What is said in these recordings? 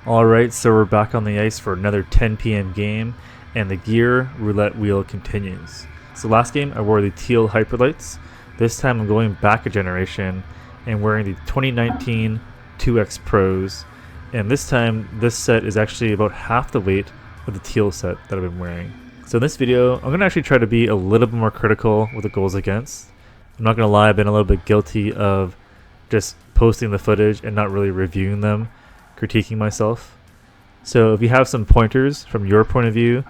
Alright, so we're back on the ice for another 10 p.m. game, and the gear roulette wheel continues. So last game I wore the teal Hyperlites. This time I'm going back a generation and wearing the 2019 2X Pros. And this time this set is actually about half the weight of the teal set that I've been wearing. So in this video I'm going to actually try to be a little bit more critical with the goals against. I'm not going to lie, I've been a little bit guilty of just posting the footage and not really reviewing them, critiquing myself. So if you have some pointers from your point of view,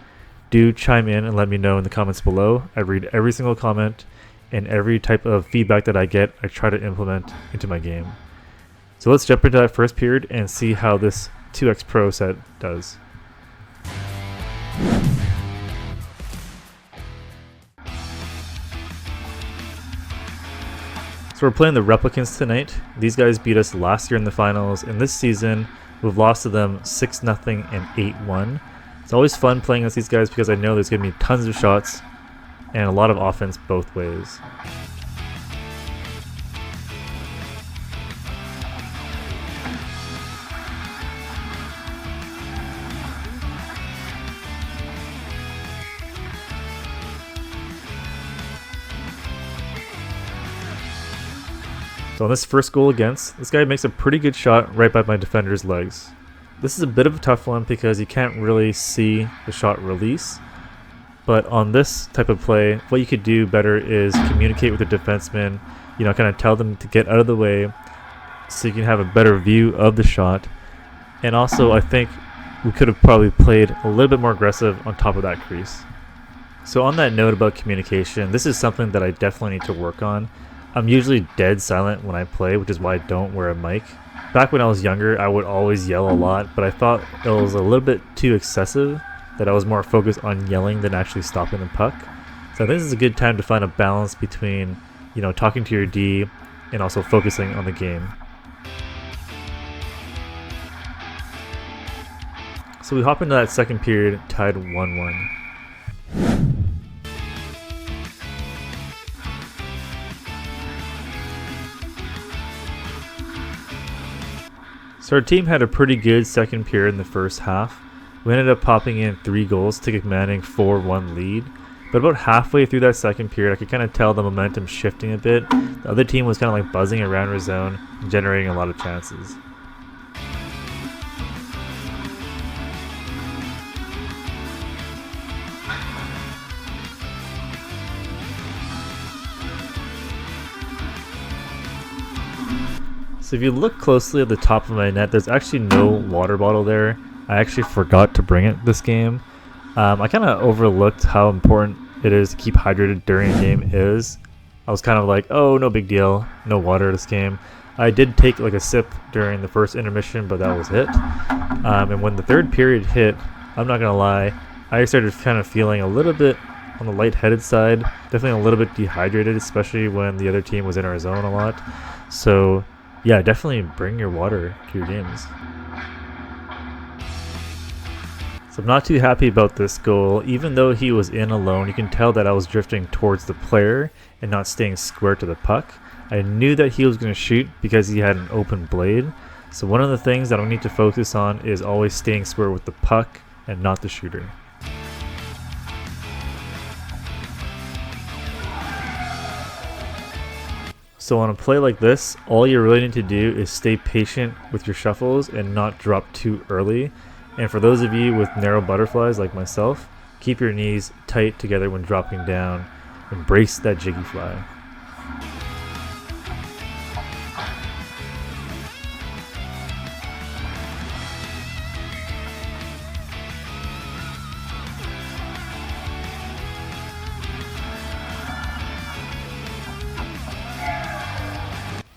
do chime in and let me know in the comments below. I read every single comment, and every type of feedback that I get I try to implement into my game. So let's jump into that first period and see how this 2X Pro set does. So we're playing the Replicants tonight. These guys beat us last year in the finals, and this season we've lost to them 6-0 and 8-1. It's always fun playing against these guys because I know there's going to be tons of shots and a lot of offense both ways. So on this first goal against, this guy makes a pretty good shot right by my defender's legs. This is a bit of a tough one because you can't really see the shot release. But on this type of play, what you could do better is communicate with the defenseman, kind of tell them to get out of the way so you can have a better view of the shot. And also, I think we could have probably played a little bit more aggressive on top of that crease. So on that note about communication, this is something that I definitely need to work on. I'm usually dead silent when I play, which is why I don't wear a mic. Back when I was younger, I would always yell a lot, but I thought it was a little bit too excessive, that I was more focused on yelling than actually stopping the puck. So I think this is a good time to find a balance between, talking to your D and also focusing on the game. So we hop into that second period, tied 1-1. So our team had a pretty good second period in the first half. We ended up popping in 3 goals to get commanding 4-1 lead. But about halfway through that second period, I could kind of tell the momentum shifting a bit. The other team was kind of like buzzing around our zone, generating a lot of chances. So if you look closely at the top of my net, there's actually no water bottle there. I actually forgot to bring it this game. I kind of overlooked how important it is to keep hydrated during a game is. I was kind of like, oh, no big deal, no water this game. I did take like a sip during the first intermission, but that was it. And when the third period hit, I'm not gonna lie, I started kind of feeling a little bit on the lightheaded side, definitely a little bit dehydrated, especially when the other team was in our zone a lot. So yeah, definitely bring your water to your games. So I'm not too happy about this goal. Even though he was in alone, you can tell that I was drifting towards the player and not staying square to the puck. I knew that he was going to shoot because he had an open blade. So one of the things that I need to focus on is always staying square with the puck and not the shooter. So on a play like this, all you really need to do is stay patient with your shuffles and not drop too early. And for those of you with narrow butterflies like myself, keep your knees tight together when dropping down. Embrace that jiggy fly.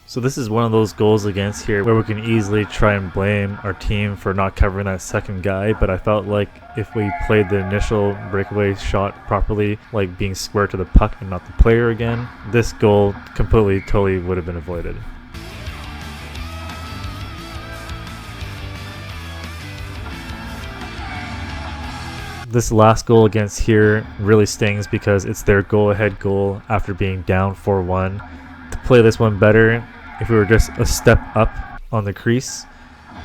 So this is one of those goals against here where we can easily try and blame our team for not covering that second guy, but I felt like if we played the initial breakaway shot properly, like being square to the puck and not the player again, this goal totally would have been avoided. This last goal against here really stings because it's their go-ahead goal after being down 4-1. To play this one better, if we were just a step up on the crease,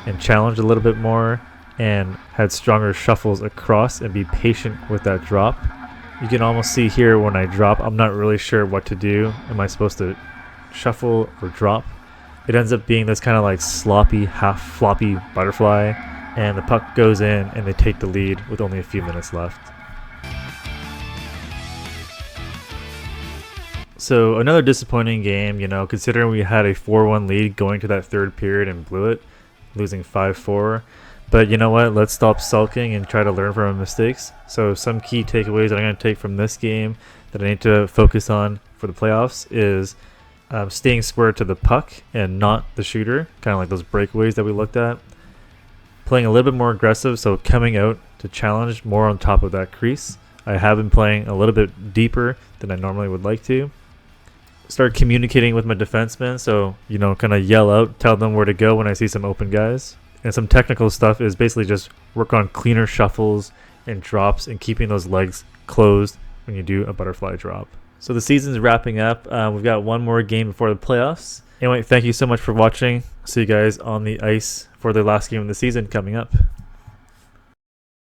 and challenge a little bit more and had stronger shuffles across and be patient with that drop. You can almost see here when I drop, I'm not really sure what to do. Am I supposed to shuffle or drop? It ends up being this kind of like sloppy, half floppy butterfly, and the puck goes in and they take the lead with only a few minutes left. So another disappointing game, considering we had a 4-1 lead going to that third period and blew it, losing 5-4. But you know what? Let's stop sulking and try to learn from our mistakes. So some key takeaways that I'm going to take from this game that I need to focus on for the playoffs is staying square to the puck and not the shooter, kind of like those breakaways that we looked at. Playing a little bit more aggressive, so coming out to challenge more on top of that crease. I have been playing a little bit deeper than I normally would like to. Start communicating with my defensemen, so kind of yell out, tell them where to go when I see some open guys. And some technical stuff is basically just work on cleaner shuffles and drops and keeping those legs closed when you do a butterfly drop. So the season's wrapping up. We've got one more game before the playoffs. Anyway, thank you so much for watching. See you guys on the ice for the last game of the season coming up.